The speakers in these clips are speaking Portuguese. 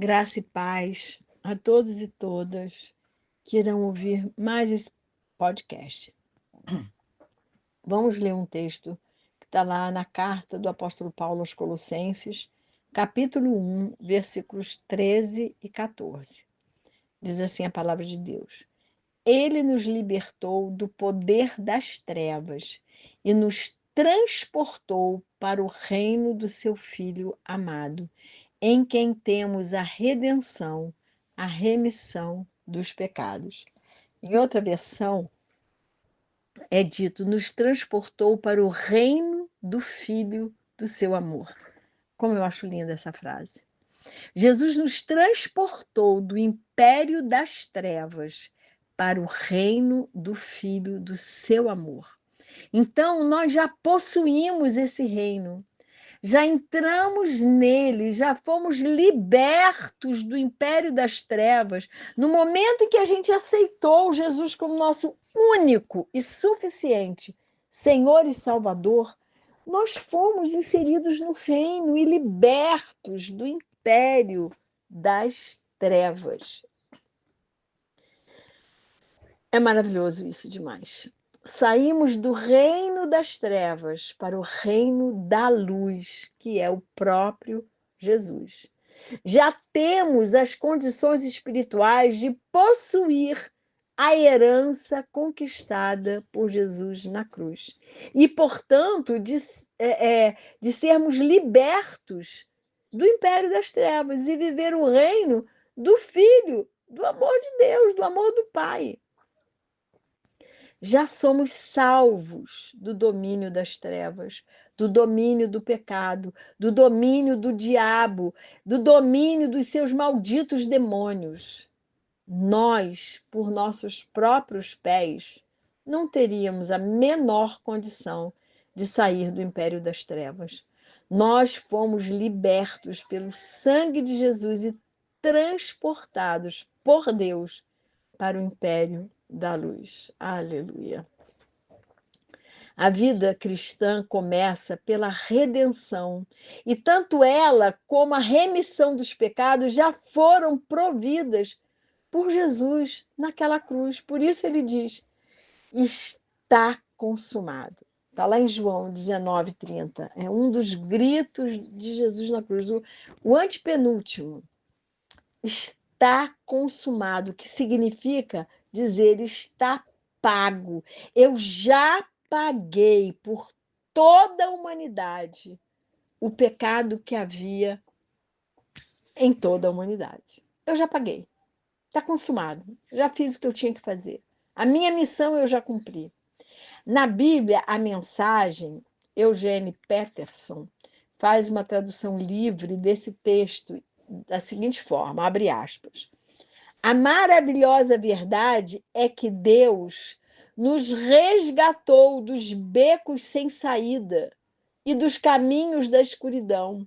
Graça e paz a todos e todas que irão ouvir mais esse podcast. Vamos ler um texto que está lá na carta do apóstolo Paulo aos Colossenses, capítulo 1, versículos 13 e 14. Diz assim a palavra de Deus: Ele nos libertou do poder das trevas e nos transportou para o reino do seu Filho amado, em quem temos a redenção, a remissão dos pecados. Em outra versão, é dito: nos transportou para o reino do Filho do seu amor. Como eu acho linda essa frase. Jesus nos transportou do império das trevas para o reino do Filho do seu amor. Então, nós já possuímos esse reino, já entramos nele, já fomos libertos do império das trevas, no momento em que a gente aceitou Jesus como nosso único e suficiente Senhor e Salvador. Nós fomos inseridos no reino e libertos do império das trevas. É maravilhoso isso demais. Saímos do reino das trevas para o reino da luz, que é o próprio Jesus. Já temos as condições espirituais de possuir a herança conquistada por Jesus na cruz. E, portanto, de sermos libertos do império das trevas e viver o reino do Filho, do amor de Deus, do amor do Pai. Já somos salvos do domínio das trevas, do domínio do pecado, do domínio do diabo, do domínio dos seus malditos demônios. Nós, por nossos próprios pés, não teríamos a menor condição de sair do império das trevas. Nós fomos libertos pelo sangue de Jesus e transportados por Deus para o império da luz. Aleluia. A vida cristã começa pela redenção, e tanto ela como a remissão dos pecados já foram providas por Jesus naquela cruz. Por isso ele diz: está consumado. Está lá em João 19:30. É um dos gritos de Jesus na cruz, o antepenúltimo. Está consumado, que significa dizer está pago. Eu já paguei por toda a humanidade o pecado que havia em toda a humanidade. Eu já paguei. Está consumado. Já fiz o que eu tinha que fazer. A minha missão eu já cumpri. Na Bíblia, a mensagem, Eugene Peterson faz uma tradução livre desse texto da seguinte forma, abre aspas: a maravilhosa verdade é que Deus nos resgatou dos becos sem saída e dos caminhos da escuridão.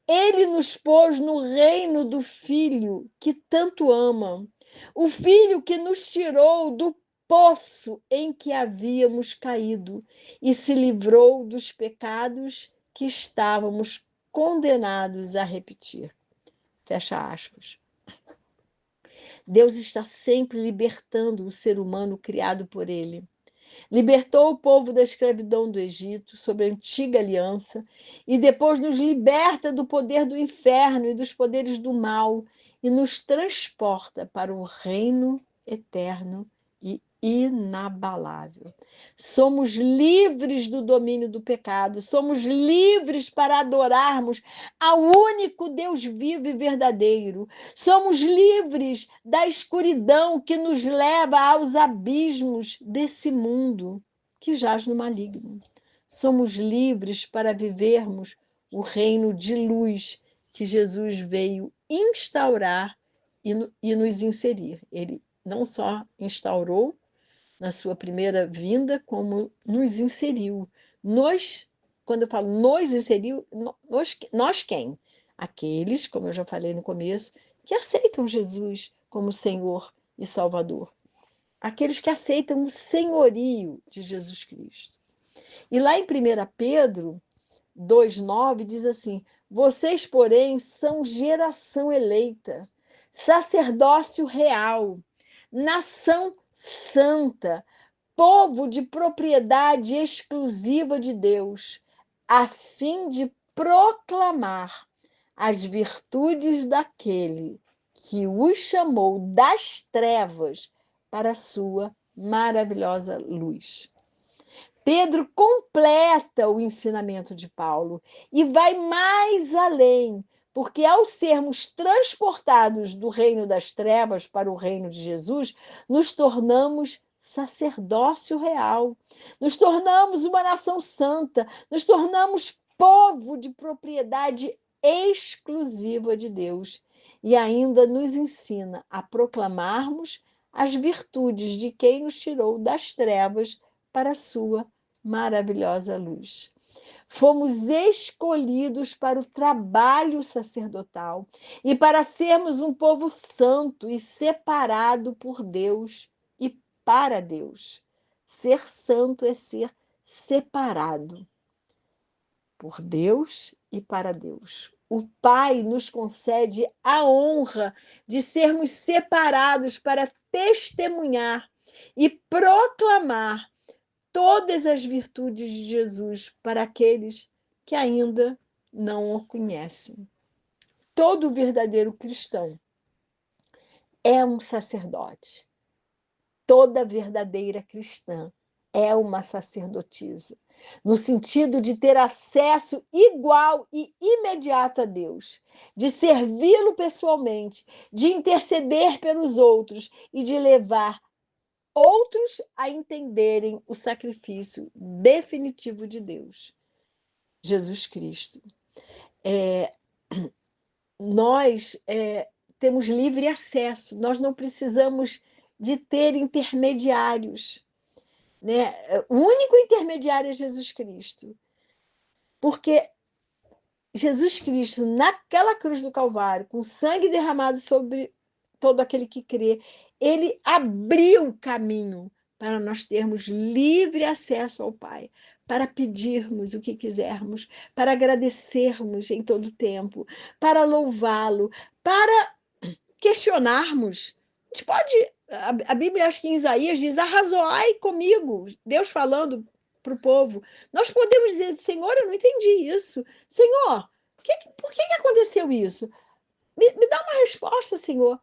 Ele nos pôs no reino do Filho que tanto ama, o Filho que nos tirou do poço em que havíamos caído e se livrou dos pecados que estávamos condenados a repetir. Fecha aspas. Deus está sempre libertando o ser humano criado por ele. Libertou o povo da escravidão do Egito, sob a antiga aliança, e depois nos liberta do poder do inferno e dos poderes do mal, e nos transporta para o reino eterno e inabalável. Somos livres do domínio do pecado, somos livres para adorarmos ao único Deus vivo e verdadeiro. Somos livres da escuridão que nos leva aos abismos desse mundo que jaz no maligno. Somos livres para vivermos o reino de luz que Jesus veio instaurar e nos inserir. Ele não só instaurou na sua primeira vinda, como nos inseriu. Quando eu falo nos inseriu, nós quem? Aqueles, como eu já falei no começo, que aceitam Jesus como Senhor e Salvador. Aqueles que aceitam o senhorio de Jesus Cristo. E lá em 1 Pedro, 2:9 diz assim: vocês, porém, são geração eleita, sacerdócio real, nação santa, povo de propriedade exclusiva de Deus, a fim de proclamar as virtudes daquele que os chamou das trevas para a sua maravilhosa luz. Pedro completa o ensinamento de Paulo e vai mais além, porque ao sermos transportados do reino das trevas para o reino de Jesus, nos tornamos sacerdócio real, nos tornamos uma nação santa, nos tornamos povo de propriedade exclusiva de Deus e ainda nos ensina a proclamarmos as virtudes de quem nos tirou das trevas para a sua maravilhosa luz. Fomos escolhidos para o trabalho sacerdotal e para sermos um povo santo e separado por Deus e para Deus. Ser santo é ser separado por Deus e para Deus. O Pai nos concede a honra de sermos separados para testemunhar e proclamar todas as virtudes de Jesus para aqueles que ainda não o conhecem. Todo verdadeiro cristão é um sacerdote. Toda verdadeira cristã é uma sacerdotisa, no sentido de ter acesso igual e imediato a Deus, de servi-lo pessoalmente, de interceder pelos outros e de levar outros a entenderem o sacrifício definitivo de Deus, Jesus Cristo. Nós temos livre acesso, nós não precisamos de ter intermediários, né? O único intermediário é Jesus Cristo, porque Jesus Cristo, naquela cruz do Calvário, com sangue derramado sobre todo aquele que crê, ele abriu o caminho para nós termos livre acesso ao Pai, para pedirmos o que quisermos, para agradecermos em todo tempo, para louvá-lo, para questionarmos. A gente pode, a Bíblia, acho que em Isaías diz: arrazoai comigo, Deus falando para o povo. Nós podemos dizer: Senhor, eu não entendi isso. Senhor, por que aconteceu isso? Me dá uma resposta, Senhor.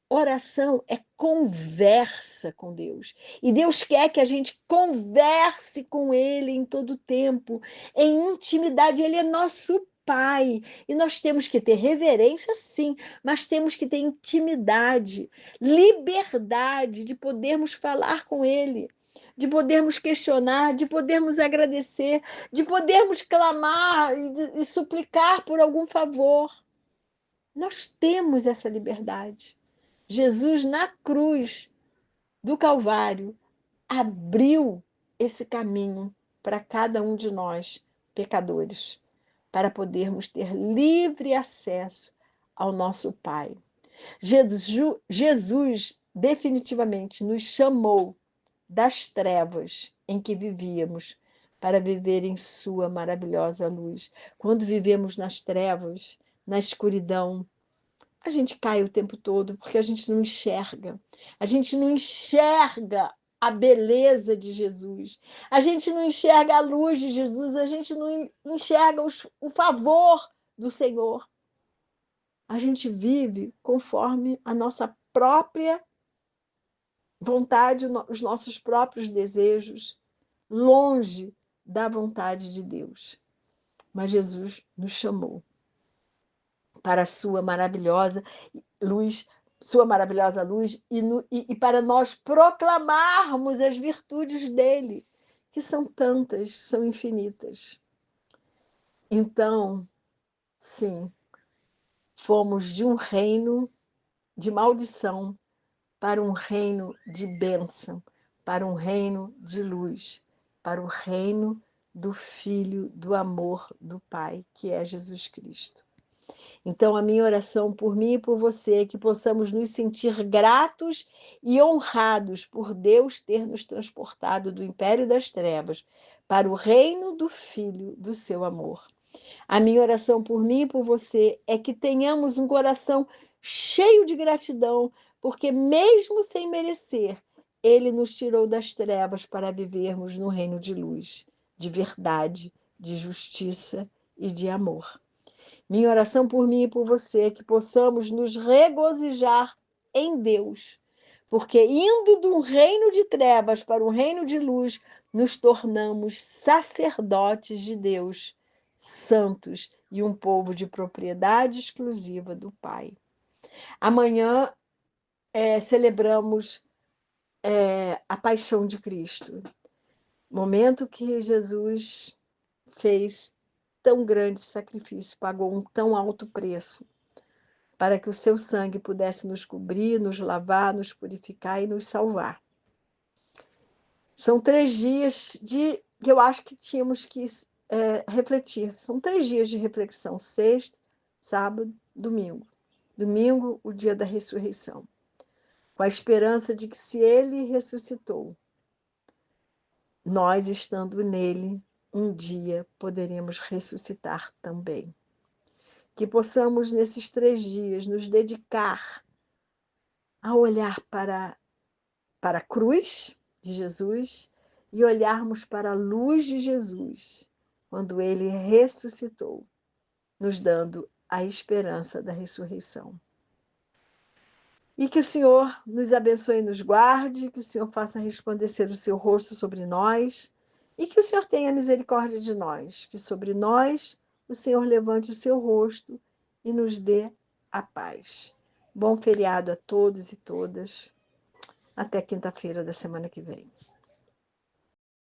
Oração é conversa com Deus. E Deus quer que a gente converse com Ele em todo tempo, em intimidade. Ele é nosso Pai. E nós temos que ter reverência, sim, mas temos que ter intimidade, liberdade de podermos falar com Ele, de podermos questionar, de podermos agradecer, de podermos clamar e suplicar por algum favor. Nós temos essa liberdade. Jesus, na cruz do Calvário, abriu esse caminho para cada um de nós, pecadores, para podermos ter livre acesso ao nosso Pai. Jesus definitivamente nos chamou das trevas em que vivíamos para viver em sua maravilhosa luz. Quando vivemos nas trevas, na escuridão, a gente cai o tempo todo porque a gente não enxerga. A gente não enxerga a beleza de Jesus. A gente não enxerga a luz de Jesus. A gente não enxerga o favor do Senhor. A gente vive conforme a nossa própria vontade, os nossos próprios desejos, longe da vontade de Deus. Mas Jesus nos chamou para a sua maravilhosa luz, e para nós proclamarmos as virtudes dele, que são tantas, são infinitas. Então, sim, fomos de um reino de maldição para um reino de bênção, para um reino de luz, para o reino do Filho do amor do Pai, que é Jesus Cristo. Então, a minha oração por mim e por você é que possamos nos sentir gratos e honrados por Deus ter nos transportado do império das trevas para o reino do Filho do seu amor. A minha oração por mim e por você é que tenhamos um coração cheio de gratidão, porque mesmo sem merecer, Ele nos tirou das trevas para vivermos no reino de luz, de verdade, de justiça e de amor. Minha oração por mim e por você é que possamos nos regozijar em Deus, porque indo de um reino de trevas para um reino de luz, nos tornamos sacerdotes de Deus, santos e um povo de propriedade exclusiva do Pai. Amanhã celebramos a paixão de Cristo, momento que Jesus fez tão grande sacrifício, pagou um tão alto preço para que o seu sangue pudesse nos cobrir, nos lavar, nos purificar e nos salvar. São 3 dias que eu acho que tínhamos que refletir. São 3 dias de reflexão: sexta, sábado, domingo. Domingo, o dia da ressurreição. Com a esperança de que, se ele ressuscitou, nós, estando nele, um dia poderemos ressuscitar também. Que possamos, nesses 3 dias, nos dedicar a olhar para a cruz de Jesus e olharmos para a luz de Jesus, quando ele ressuscitou, nos dando a esperança da ressurreição. E que o Senhor nos abençoe e nos guarde, que o Senhor faça resplandecer o seu rosto sobre nós e que o Senhor tenha misericórdia de nós, que sobre nós o Senhor levante o seu rosto e nos dê a paz. Bom feriado a todos e todas. Até quinta-feira da semana que vem.